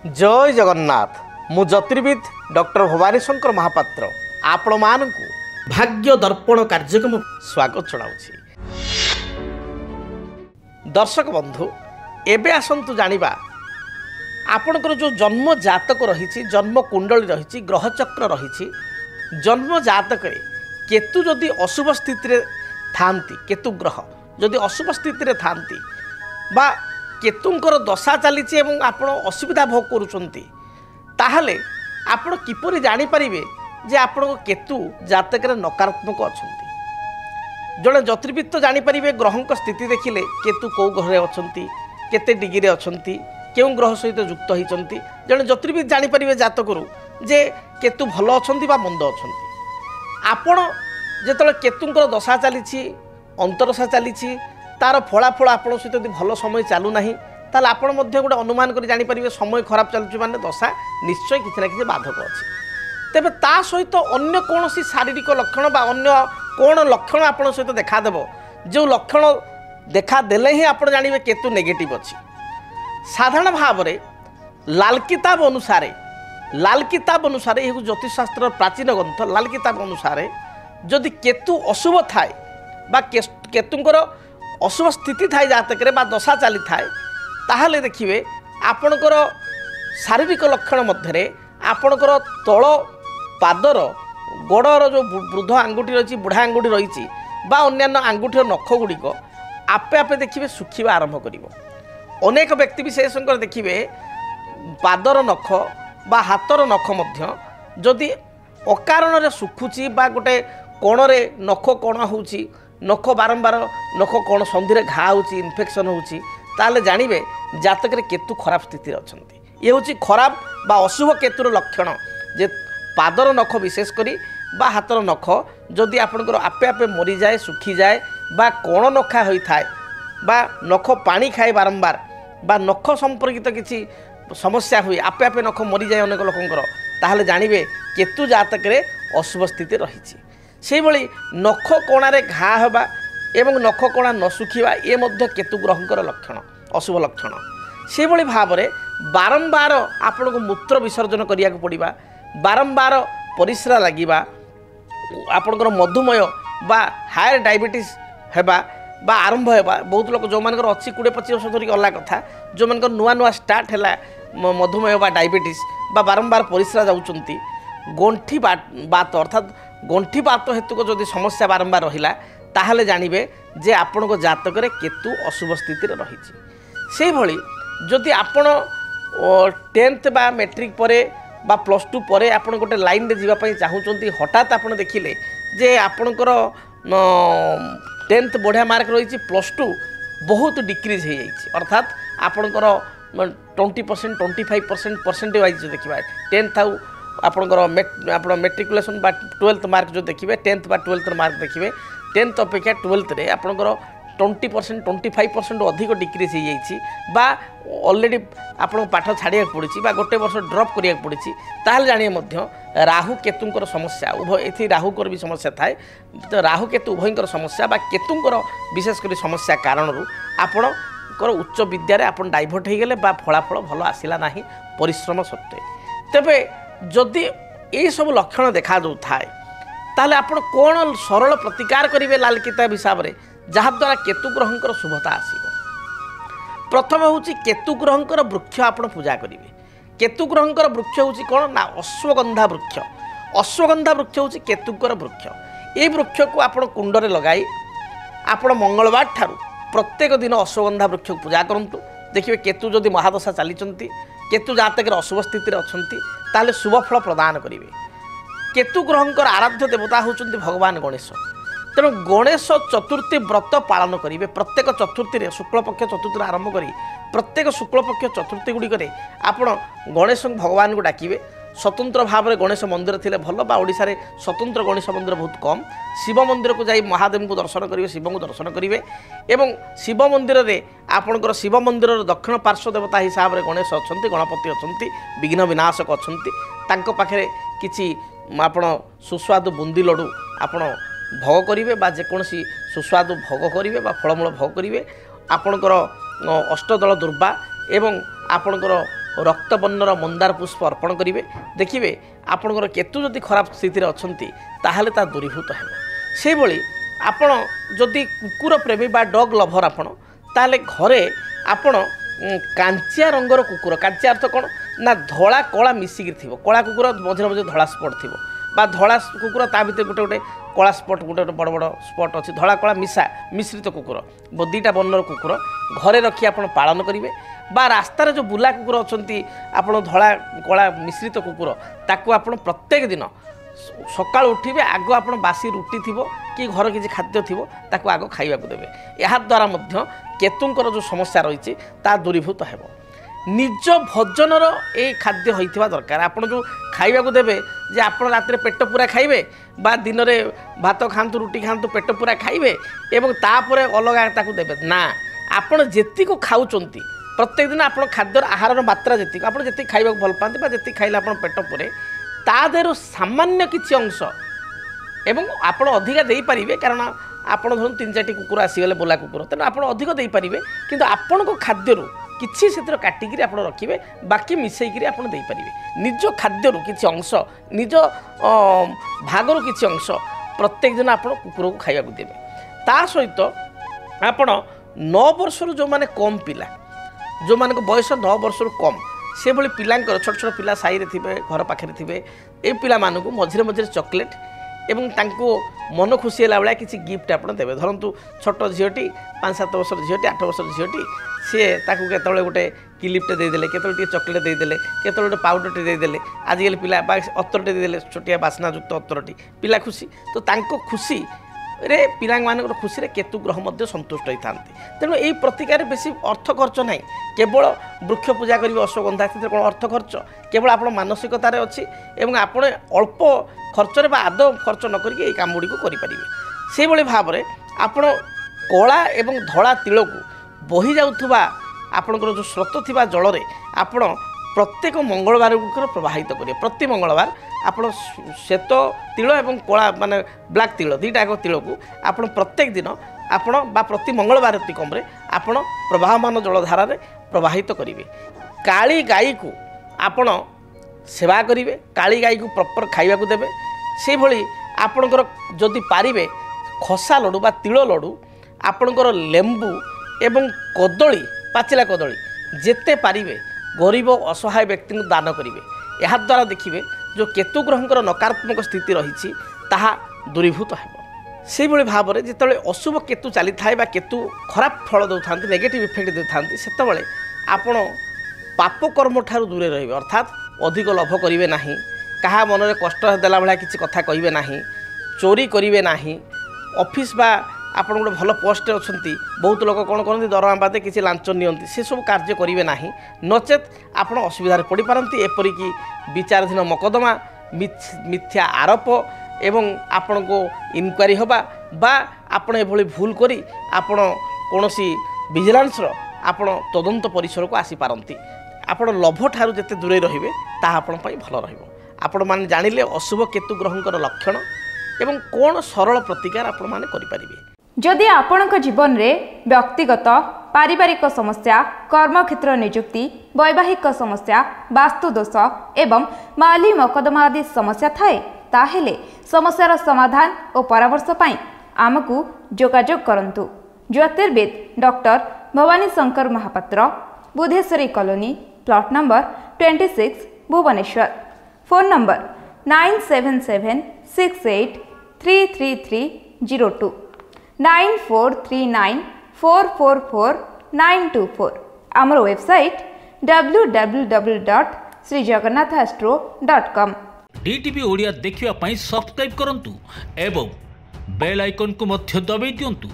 जय जगन्नाथ मु ज्योतिर्विद डॉक्टर भवानी शंकर महापात्र आपण मानकु भाग्य दर्पण कार्यक्रम स्वागत जनाऊँगी। दर्शक बंधु एबे आसंतु जानिबा आपणकर जो जन्म जातक रही जन्म कुंडली रही ग्रहचक्र रही जन्म जातक केतु जदि अशुभ स्थिति थांती केतु ग्रह जदि अशुभ स्थिति थांती बा केतुंकर दशा चली आपण असुविधा भोग करुँच ताहले आपण किपरि जानी परिबे जे आपण केतु जातक नकारात्मक अच्छा जड़े ज्योतिर्विद तो जानीपारे ग्रहों स्थिति देखिले केतु कौ ग्रह अच्छा केते डिग्री अच्छा क्यों ग्रह सहित युक्त होती जड़े ज्योतिर्विद जानीपारे जातकरू जे केतु भल अच्छा मंद अच्छा आपण जो केतुंकर दशा चली अंतरदशा चली तार फलाफल आपण सहित यदि भल समय चलूना ताल आपण गोटे अनुमान कर जानीपारे समय खराब चलुची माने दशा निश्चय किसी ना कि बाधक अच्छी तेबे ता सहित अन्य कौन शारीरिक लक्षण बा अन्य कौन लक्षण आपण सहित देखादेव जो लक्षण देखादेले ही आप जानवे केतु नेगेटिव अच्छी साधारण भाव में लाल किताब अनुसार यह ज्योतिषशास्त्र प्राचीन ग्रंथ लाल किताब अनुसार जदि केतु अशुभ थाए बा केतुंकर अशुभ स्थिति थाए जातक बा दशा चली थाए ताहले देखिए आपणकर शारीरिक लक्षण मध्य आपणकर तल पादर गोड़र जो वृद्ध आंगुठी रही बुढ़ा आंगुठी रही बा अन्यान्य आंगुठीर नख गुड़िक आपे आपे देखिए सुखिबा आरंभ करिवो। अनेक व्यक्ति विशेष देखिए पादर नख बा हाथर नख मध्य जदि अकारण सुखुची बा गोटे कोणरे नख कोण होउची नख बारंबार नख कोण संधि घा होउची इन्फेक्शन होउची ताले जानिबे जातक केतु खराब स्थिति अछंती ये होची खराब बा अशुभ केतुर लक्षण जे पादर नख विशेष करी बा हाथर नख जदि आपणकर आपे आपे मरी जाए सुखी जाए बा कोण नखा होई थाए बा नख पानी खाए बारंबार बा नख संपर्कित किसी समस्या हुए आपे आपे नख मरी जाए अनेक लोकंकर ताहले जानिबे केतु जातक अशुभ स्थिति रही से भली नख कोणारे घा होबा एवं नख कोणा न सुखिबा ये मध्य केतु ग्रहंकर लक्षण अशुभ लक्षण से भली भाव में बारंबार आपण को मूत्र विसर्जन करिया को पड़िबा बारंबार परिश्रा लगिबा आपणकर मधुमेह बा हायर डायबिटीज हेबा बा आरंभ हेबा बहुत लोग जो मानकर 80-20-25 वर्ष धरिक अलग कथा जो मानकर नुआ नुआ स्टार्ट है मधुमेह बा डायबिटीज बा बारंबार परिश्रा जाउचंती गंठी बात अर्थात गंठी बात हेतु को जदि समस्या बारंबार रहिला ताहले जानिबे जे आपण को जातक केतु अशुभ स्थिति रही से भली जदि आपण 10th बा मैट्रिक परे बा +2 परे आपण गोटे लाइन रे जीवा पई चाहूचंती हठात आपण देखिले जे आपणकर 10th बढ़िया मार्क रही +2 बहुत डिक्रीज हो जाइए अर्थात आपणकर 20% 25% परसेंटेज वाइज देखा 10th आउ आपणकर आप मेट्रिकुलेसन बा 12th मार्क जो देखिए 10th बा 12th मार्क देखिए 10th अपेक्षा 12th रे आपणकर 20% 25% अधिक डिक्रीज हो जाइए बा ऑलरेडी आपन पाठ छाड़िया पड़ी बा गोटे वर्ष ड्रप करिया पड़ी ताहले जानिए राहु केतुंकर समस्या उभय एथि राहुकर भी समस्या थाए तो राहु केतु उभयंकर समस्या बा केतुंकर विशेषकर समस्या कारण आपणकर उच्च विद्यारे आपन डाइवर्ट हो गले बा फलाफल भल आसला ना परिश्रम सत्वे तेबे जदि ये सब लक्षण देखा जो थाए ताहले आपन कौन सरल प्रतिकार करेंगे लाल किताब हिसाब से जहाद्वारा केतु ग्रहंकर शुभता आसब प्रथम हूँ केतु ग्रहंकर वृक्ष आप पूजा करेंगे केतु ग्रहंकर वृक्ष हूँ कौन ना अश्वगंधा वृक्ष हूँ केतुंकर वृक्ष ये वृक्ष को आप कुंडरे लगाई आपण मंगलवार ठारू प्रत्येक दिन अश्वगंधा वृक्ष को पूजा करूँ देखिए केतु जदि महादशा चली केतु जातक अशुभ स्थिति अच्छा शुभ फल प्रदान करेंगे केतु ग्रहंकर आराध्य देवता होउचंती भगवान गणेश तेणु गणेश चतुर्थी व्रत पालन करेंगे प्रत्येक चतुर्थी शुक्लपक्ष चतुर्थी आरंभ कर प्रत्येक शुक्लपक्ष चतुर्थी गुड़िक आप गणेश भगवान को डाकिबे स्वतंत्र भाव में गणेश मंदिर थे भल बा ओडिशा रे स्वतंत्र गणेश मंदिर बहुत कम शिव मंदिर को जाई महादेव को दर्शन करेंगे शिव को दर्शन करेंगे एवं शिव मंदिर रे आपणकर शिव मंदिर दक्षिण पार्श्व देवता हिसाब से गणेश अच्छा गणपति अच्छा विघ्न विनाशक अच्छा पाखे किसी आपण सुस्वादु बुंदी लड्डू आपण भोग करेंगे बा जेकोसी सुस्वादु भोग करेंगे फलमूल भोग करेंगे आपणकर अष्टदल दुर्बा एवं आपणकर रक्तवर्णर मंदार पुष्प अर्पण करेंगे देखिए आपणकर केतु जदि खराब स्थिति अच्छी ताहले ता दूरीभूत हो से भली आपण जदि कुकुर प्रेमी बा डग लभर आपण ताहले घरे आपण कांचिया रंगर कुकुर कांचिया अर्थ कौन ना धला कला मिसिक थी कला कुकुर मझे मझे धला स्पट थी बा धला कुकुर ता भीतर गोटे गोटे कला स्पट गोटे गोटे बड़ बड़ स्पट अच्छी धला कला मिसा मिश्रित कुकुर दुईटा वर्णर कुकुर घरे रखी आप पालन करेंगे बा रास्तार जो बुला कुकुर अच्छा आप धला कला मिश्रित कुकुर ताकू आप प्रत्येक दिन सकाल उठे आग आप बासी रुटी थी कि घर किसी खाद्य थी ताकू आग खाइबा देवे या द्वारा केतुंकर जो समस्या रही ता दूरीभूत हो निज भोजनर ये खाद्य होता दरकार आपड़ जो खाइबा देवे जे आप रात पेट पूरा खाइबे बा दिन में भात खातु रुटी खातु पेट पूरा खाइबे एवं तापर अलग ताकू देवे ना आपड़ जेती को खाऊंट प्रत्येक दिन आप खाद्यर आहार मात्रा जी आप जी खाइबा भल पाते जी खाइले आप पेट पूरे ता देहर सामान्य किसी अंश एवं आप अधिका दे पारे कारण आप धरु 3-4 कुकुर आसीगले बोला कुकुर तेना आप अधिक दे पारे कि आपण को खाद्य किसी से काटिक आप रखिए बाकी मिसेक आप निज खाद्य किसी अंश निज भागर किसी अंश प्रत्येक दिन आप कुकुर को खाइबा देवे ता सहित आपण 9 वर्ष जो माने कम पिला जो मान बयस 9 वर्ष कम से भली पिला छोट छोट पिला साई रे थिबे घर पाखे थिबे ए पिला मानकु मझिरे मझिरे चॉकलेट एवं तांको मन खुशी होला बेला किसी गिफ्ट आप देवे धरतु छोट झीटी 5-7 वर्ष झीटी 8 वर्ष झीटी सी ताकू केतले गोटे क्लिपटे देदेले केतले चॉकलेट देदेले केतले गोटे पाउडरटे देदेले आजिकल पिला अत्तरटे देदेले छोटिया बास्नायुक्त अत्तरटी पिला खुशी तो तांको खुशी रे पिला मानकर खुशी रे केतु ग्रह मध्य संतुष्ट होता तेणु यही प्रतिकार बेसी अर्थ खर्च ना केवल वृक्ष पूजा करेंगे अश्वगंधा से कौन अर्थ खर्च केवल आप मानसिकतार अच्छी एवं आपण अल्प खर्चरे आदौ खर्च न करके ये काम गुड़ी करें से भाव में आपण कला एवं धला तिल को बही जाऊा आपणकर जो स्रोत थी जल में आपण प्रत्येक मंगलवार प्रवाहित करेंगे प्रति मंगलवार आप श्वेत तिल एवं कला माने ब्लैक तिल दुईटा तिल को आप प्रत्येक दिन आपण बा प्रति मंगलवार अतिकम आप प्रवाहमान जलधारा प्रवाहित करेंगे काली गाई को आपण सेवा करेंगे काली गाई को प्रॉपर खाइबा देवे से भली आपणकर जदि पारिबे खसा लडू बा तिल लडू आपणकर लेंबू एवं कदली पाचिला कदली जेते पारिबे गरीब असहाय व्यक्ति को दान करेंगे यह द्वारा देखिए जो केतु ग्रहंकर नकारात्मक स्थिति रही ताहा दूरीभूत हो से भाव में जिते अशुभ केतु चली थाए बा केतु खराब फल दे था नेगेटिव इफेक्ट दे था से आपण पाप कर्म ठार दूरे रे अर्थात अधिक लोभ करेंगे ना क्या मन में कष्ट देला भाया किसी कथा कहे ना चोरी करेंगे ना ऑफिस बा आप गोटे भल पोस्ट अच्छा बहुत लोग कौन करते दरमा बादे किसी लांच नियंती से सब कार्य करेंगे ना नचेत आप असुविधार पड़ पारती एपरिक विचाराधीन मकदमा मिथ्या आरोप एवं आपण को इनक्वारी होबा बा आपण एभली भूल करी आपण कोनोसी विजिलेंस आपण तदंत परिसर को आसी पारंती आपण लोभ ठारू जते दूरे रहिबे ता आपण पई भल रहिबो आपण माने जानिले अशुभ केतु ग्रहंकर लक्षण एवं कोन सरल प्रतिकार आपण माने करि परिबे जदि आपणक जीवन रे व्यक्तिगत पारिवारिक समस्या कर्मक्षेत्र नियुक्ति वैवाहिक समस्या वास्तु दोष एवं माली मकदमा आदि समस्या थाए ताहेले समस्यार समाधान और परामर्श पाई आमकु जोगाजोग करंतु ज्योतिर्वेद doctor Bhabani Shankar Mohapatra Budheswari colony plot number 26 Bhubaneswar phone number 9776833302 9439444924 आमर वेबसाइट www.srijagannathastro.com डीटीवी ओडिया देखिवा पाई सब्सक्राइब करंतु एवं बेल आइकन को मध्य दबाई दियंतु।